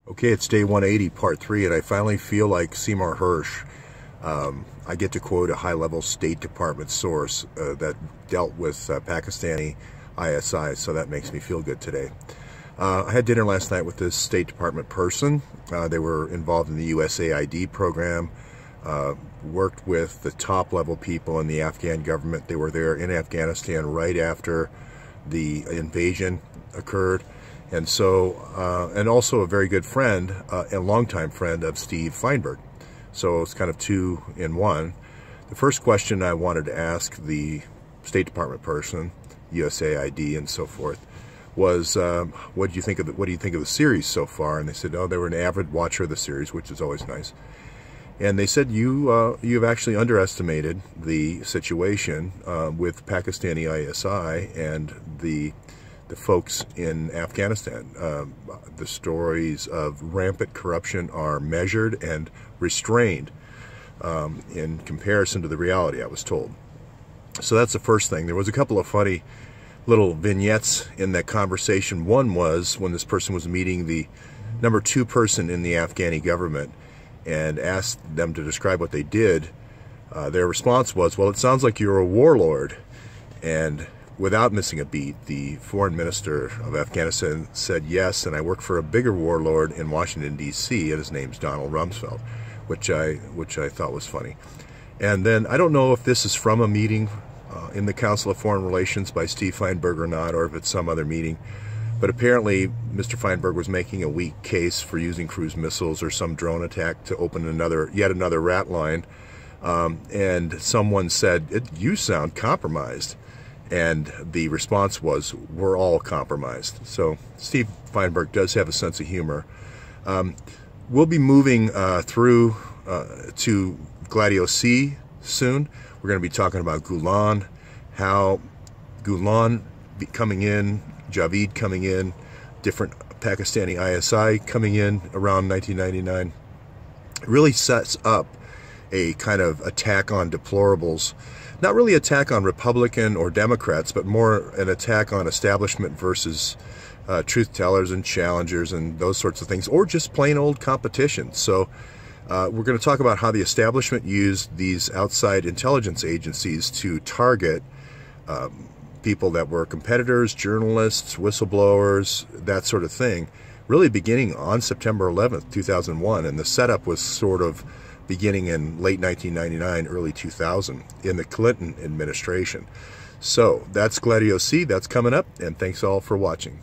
Okay, it's day 180, part 3, and I finally feel like Seymour Hersh. I get to quote a high-level State Department source that dealt with Pakistani ISI, so that makes me feel good today. I had dinner last night with this State Department person. They were involved in the USAID program, worked with the top-level people in the Afghan government. They were there in Afghanistan right after the invasion occurred. And so, and also a very good friend, a longtime friend of Steve Feinberg. So it's kind of two in one. The first question I wanted to ask the State Department person, USAID and so forth, was, what do you think of the series so far? And they said, oh, they were an avid watcher of the series, which is always nice. And they said, you've actually underestimated the situation with Pakistani ISI and the folks in Afghanistan. The stories of rampant corruption are measured and restrained in comparison to the reality, I was told. So that's the first thing. There was a couple of funny little vignettes in that conversation. One was when this person was meeting the number 2 person in the Afghani government and asked them to describe what they did. Their response was, well, it sounds like you're a warlord. And without missing a beat, the foreign minister of Afghanistan said, yes, and I work for a bigger warlord in Washington, D.C., and his name's Donald Rumsfeld, which I thought was funny. And then, I don't know if this is from a meeting in the Council of Foreign Relations by Steve Feinberg or not, or if it's some other meeting, but apparently Mr. Feinberg was making a weak case for using cruise missiles or some drone attack to open yet another rat line, and someone said, you sound compromised. And the response was, we're all compromised. So Steve Feinberg does have a sense of humor. We'll be moving through to Gladio C soon. We're going to be talking about Gulen, how Gulen coming in, Javid coming in, different Pakistani ISI coming in around 1999. It really sets up a kind of attack on deplorables. Not really attack on Republican or Democrats, but more an attack on establishment versus truth tellers and challengers and those sorts of things, or just plain old competition. So we're going to talk about how the establishment used these outside intelligence agencies to target people that were competitors, journalists, whistleblowers, that sort of thing, really beginning on September 11th, 2001. And the setup was sort of beginning in late 1999, early 2000, in the Clinton administration. So that's Gladio C, that's coming up, and thanks all for watching.